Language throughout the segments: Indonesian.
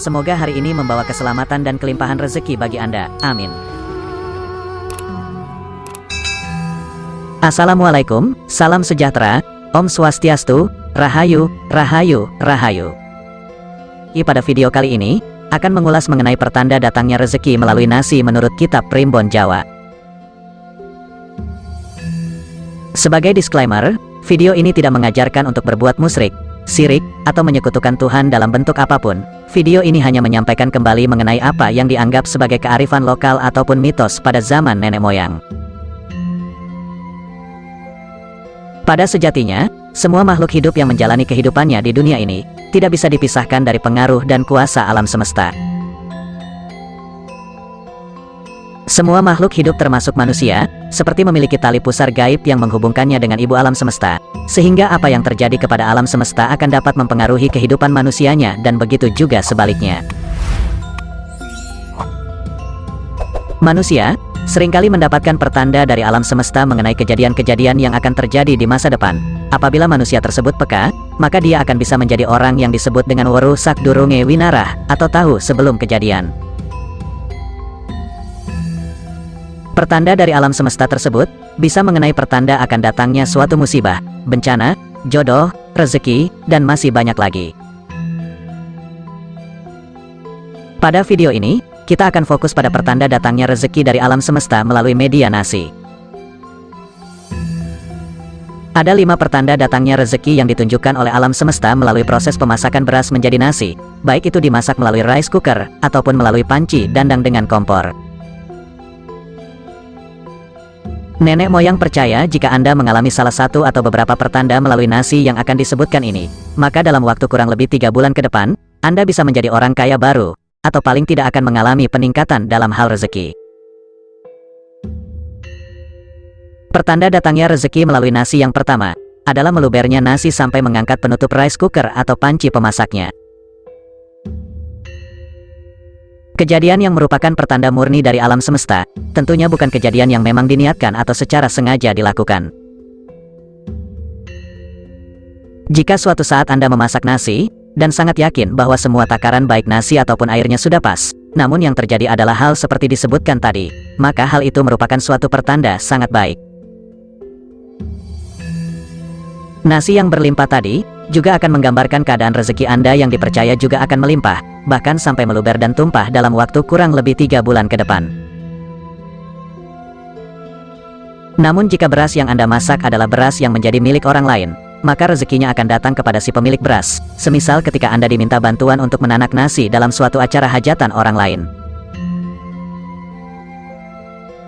Semoga hari ini membawa keselamatan dan kelimpahan rezeki bagi Anda. Amin. Assalamualaikum, salam sejahtera, Om Swastiastu, Rahayu, Rahayu, Rahayu. Pada video kali ini, akan mengulas mengenai pertanda datangnya rezeki melalui nasi menurut kitab Primbon Jawa. Sebagai disclaimer, video ini tidak mengajarkan untuk berbuat musyrik, syirik, atau menyekutukan Tuhan dalam bentuk apapun. Video ini hanya menyampaikan kembali mengenai apa yang dianggap sebagai kearifan lokal ataupun mitos pada zaman nenek moyang. Pada sejatinya, semua makhluk hidup yang menjalani kehidupannya di dunia ini tidak bisa dipisahkan dari pengaruh dan kuasa alam semesta. Semua makhluk hidup termasuk manusia, seperti memiliki tali pusar gaib yang menghubungkannya dengan ibu alam semesta, sehingga apa yang terjadi kepada alam semesta akan dapat mempengaruhi kehidupan manusianya dan begitu juga sebaliknya. Manusia seringkali mendapatkan pertanda dari alam semesta mengenai kejadian-kejadian yang akan terjadi di masa depan. Apabila manusia tersebut peka, maka dia akan bisa menjadi orang yang disebut dengan weruh sakdurunge winarah, atau tahu sebelum kejadian. Pertanda dari alam semesta tersebut bisa mengenai pertanda akan datangnya suatu musibah, bencana, jodoh, rezeki, dan masih banyak lagi. Pada video ini, kita akan fokus pada pertanda datangnya rezeki dari alam semesta melalui media nasi. Ada 5 pertanda datangnya rezeki yang ditunjukkan oleh alam semesta melalui proses pemasakan beras menjadi nasi, baik itu dimasak melalui rice cooker, ataupun melalui panci dandang dengan kompor. Nenek moyang percaya jika Anda mengalami salah satu atau beberapa pertanda melalui nasi yang akan disebutkan ini, maka dalam waktu kurang lebih 3 bulan ke depan, Anda bisa menjadi orang kaya baru, atau paling tidak akan mengalami peningkatan dalam hal rezeki. Pertanda datangnya rezeki melalui nasi yang pertama, adalah melubernya nasi sampai mengangkat penutup rice cooker atau panci pemasaknya. Kejadian yang merupakan pertanda murni dari alam semesta, tentunya bukan kejadian yang memang diniatkan atau secara sengaja dilakukan. Jika suatu saat Anda memasak nasi, dan sangat yakin bahwa semua takaran baik nasi ataupun airnya sudah pas, namun yang terjadi adalah hal seperti disebutkan tadi, maka hal itu merupakan suatu pertanda sangat baik. Nasi yang berlimpah tadi, juga akan menggambarkan keadaan rezeki Anda yang dipercaya juga akan melimpah, bahkan sampai meluber dan tumpah dalam waktu kurang lebih 3 bulan ke depan. Namun jika beras yang Anda masak adalah beras yang menjadi milik orang lain, maka rezekinya akan datang kepada si pemilik beras, semisal ketika Anda diminta bantuan untuk menanak nasi dalam suatu acara hajatan orang lain.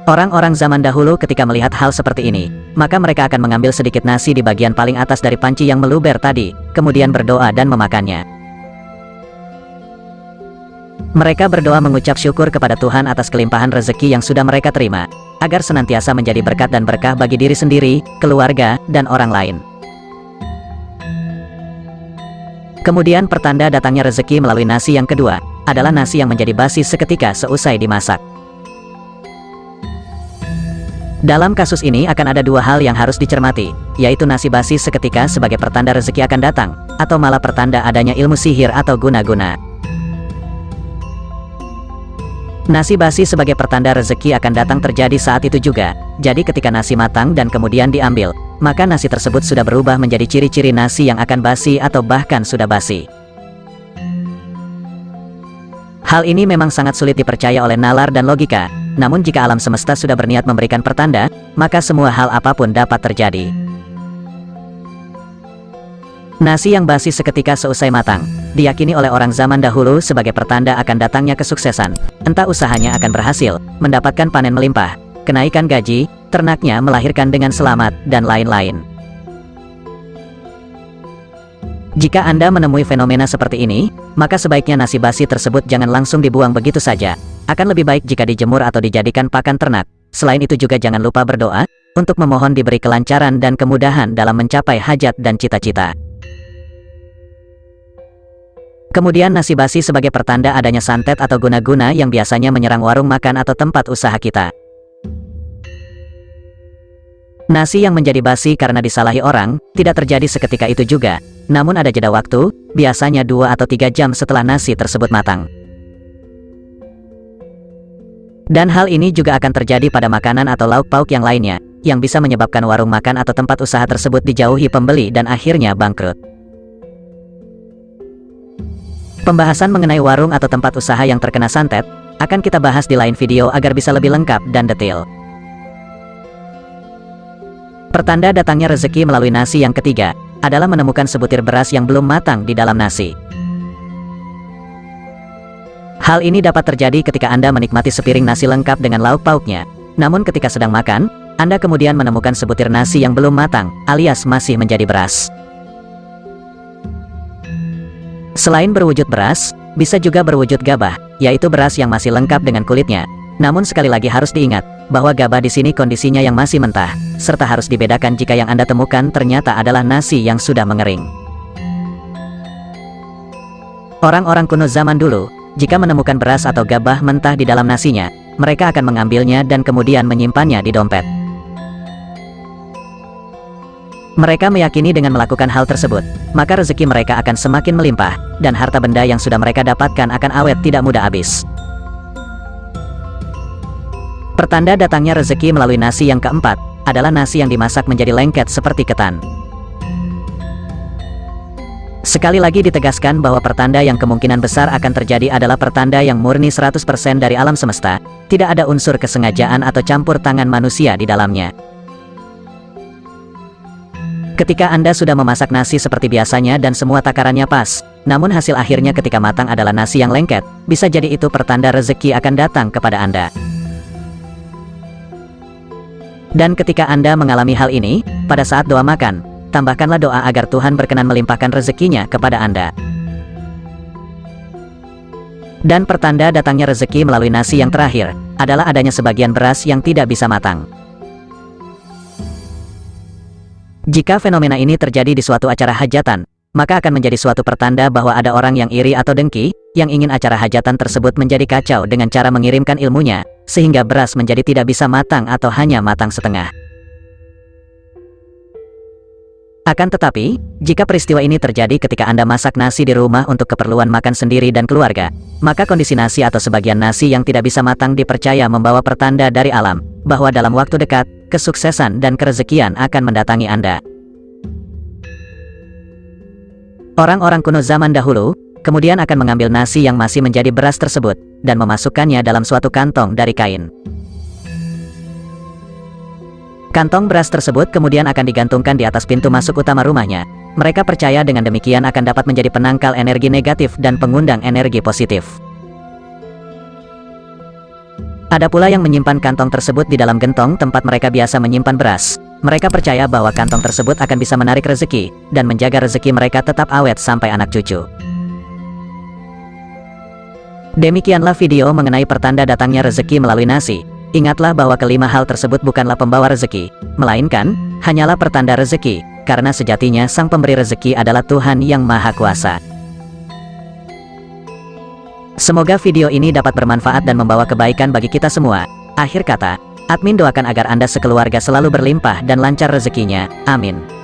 Orang-orang zaman dahulu ketika melihat hal seperti ini, maka mereka akan mengambil sedikit nasi di bagian paling atas dari panci yang meluber tadi, kemudian berdoa dan memakannya. Mereka berdoa mengucap syukur kepada Tuhan atas kelimpahan rezeki yang sudah mereka terima, agar senantiasa menjadi berkat dan berkah bagi diri sendiri, keluarga, dan orang lain. Kemudian pertanda datangnya rezeki melalui nasi yang kedua, adalah nasi yang menjadi basi seketika seusai dimasak. Dalam kasus ini akan ada 2 hal yang harus dicermati, yaitu nasi basi seketika sebagai pertanda rezeki akan datang, atau malah pertanda adanya ilmu sihir atau guna-guna. Nasi basi sebagai pertanda rezeki akan datang terjadi saat itu juga, jadi ketika nasi matang dan kemudian diambil, maka nasi tersebut sudah berubah menjadi ciri-ciri nasi yang akan basi atau bahkan sudah basi. Hal ini memang sangat sulit dipercaya oleh nalar dan logika, namun jika alam semesta sudah berniat memberikan pertanda, maka semua hal apapun dapat terjadi. Nasi yang basi seketika seusai matang, diyakini oleh orang zaman dahulu sebagai pertanda akan datangnya kesuksesan, entah usahanya akan berhasil, mendapatkan panen melimpah, kenaikan gaji, ternaknya melahirkan dengan selamat, dan lain-lain. Jika Anda menemui fenomena seperti ini, maka sebaiknya nasi basi tersebut jangan langsung dibuang begitu saja. Akan lebih baik jika dijemur atau dijadikan pakan ternak. Selain itu juga jangan lupa berdoa, untuk memohon diberi kelancaran dan kemudahan dalam mencapai hajat dan cita-cita. Kemudian nasi basi sebagai pertanda adanya santet atau guna-guna yang biasanya menyerang warung makan atau tempat usaha kita. Nasi yang menjadi basi karena disalahi orang, tidak terjadi seketika itu juga, namun ada jeda waktu, biasanya 2 atau 3 jam setelah nasi tersebut matang. Dan hal ini juga akan terjadi pada makanan atau lauk pauk yang lainnya, yang bisa menyebabkan warung makan atau tempat usaha tersebut dijauhi pembeli dan akhirnya bangkrut. Pembahasan mengenai warung atau tempat usaha yang terkena santet, akan kita bahas di lain video agar bisa lebih lengkap dan detail. Pertanda datangnya rezeki melalui nasi yang ketiga, adalah menemukan sebutir beras yang belum matang di dalam nasi. Hal ini dapat terjadi ketika Anda menikmati sepiring nasi lengkap dengan lauk pauknya. Namun ketika sedang makan, Anda kemudian menemukan sebutir nasi yang belum matang, alias masih menjadi beras. Selain berwujud beras, bisa juga berwujud gabah, yaitu beras yang masih lengkap dengan kulitnya. Namun sekali lagi harus diingat, bahwa gabah di sini kondisinya yang masih mentah, serta harus dibedakan jika yang Anda temukan ternyata adalah nasi yang sudah mengering. Orang-orang kuno zaman dulu, jika menemukan beras atau gabah mentah di dalam nasinya, mereka akan mengambilnya dan kemudian menyimpannya di dompet. Mereka meyakini dengan melakukan hal tersebut, maka rezeki mereka akan semakin melimpah, dan harta benda yang sudah mereka dapatkan akan awet tidak mudah habis. Pertanda datangnya rezeki melalui nasi yang keempat, adalah nasi yang dimasak menjadi lengket seperti ketan. Sekali lagi ditegaskan bahwa pertanda yang kemungkinan besar akan terjadi adalah pertanda yang murni 100% dari alam semesta, tidak ada unsur kesengajaan atau campur tangan manusia di dalamnya. Ketika Anda sudah memasak nasi seperti biasanya dan semua takarannya pas, namun hasil akhirnya ketika matang adalah nasi yang lengket, bisa jadi itu pertanda rezeki akan datang kepada Anda. Dan ketika Anda mengalami hal ini, pada saat doa makan, tambahkanlah doa agar Tuhan berkenan melimpahkan rezekinya kepada Anda. Dan pertanda datangnya rezeki melalui nasi yang terakhir, adalah adanya sebagian beras yang tidak bisa matang. Jika fenomena ini terjadi di suatu acara hajatan, maka akan menjadi suatu pertanda bahwa ada orang yang iri atau dengki, yang ingin acara hajatan tersebut menjadi kacau dengan cara mengirimkan ilmunya, sehingga beras menjadi tidak bisa matang atau hanya matang setengah. Akan tetapi, jika peristiwa ini terjadi ketika Anda masak nasi di rumah untuk keperluan makan sendiri dan keluarga, maka kondisi nasi atau sebagian nasi yang tidak bisa matang dipercaya membawa pertanda dari alam, bahwa dalam waktu dekat, kesuksesan dan kerezekian akan mendatangi Anda. Orang-orang kuno zaman dahulu, kemudian akan mengambil nasi yang masih menjadi beras tersebut, dan memasukkannya dalam suatu kantong dari kain. Kantong beras tersebut kemudian akan digantungkan di atas pintu masuk utama rumahnya. Mereka percaya dengan demikian akan dapat menjadi penangkal energi negatif dan pengundang energi positif. Ada pula yang menyimpan kantong tersebut di dalam gentong tempat mereka biasa menyimpan beras. Mereka percaya bahwa kantong tersebut akan bisa menarik rezeki, dan menjaga rezeki mereka tetap awet sampai anak cucu. Demikianlah video mengenai pertanda datangnya rezeki melalui nasi. Ingatlah bahwa kelima hal tersebut bukanlah pembawa rezeki, melainkan hanyalah pertanda rezeki, karena sejatinya sang pemberi rezeki adalah Tuhan yang Maha Kuasa. Semoga video ini dapat bermanfaat dan membawa kebaikan bagi kita semua. Akhir kata, admin doakan agar Anda sekeluarga selalu berlimpah dan lancar rezekinya. Amin.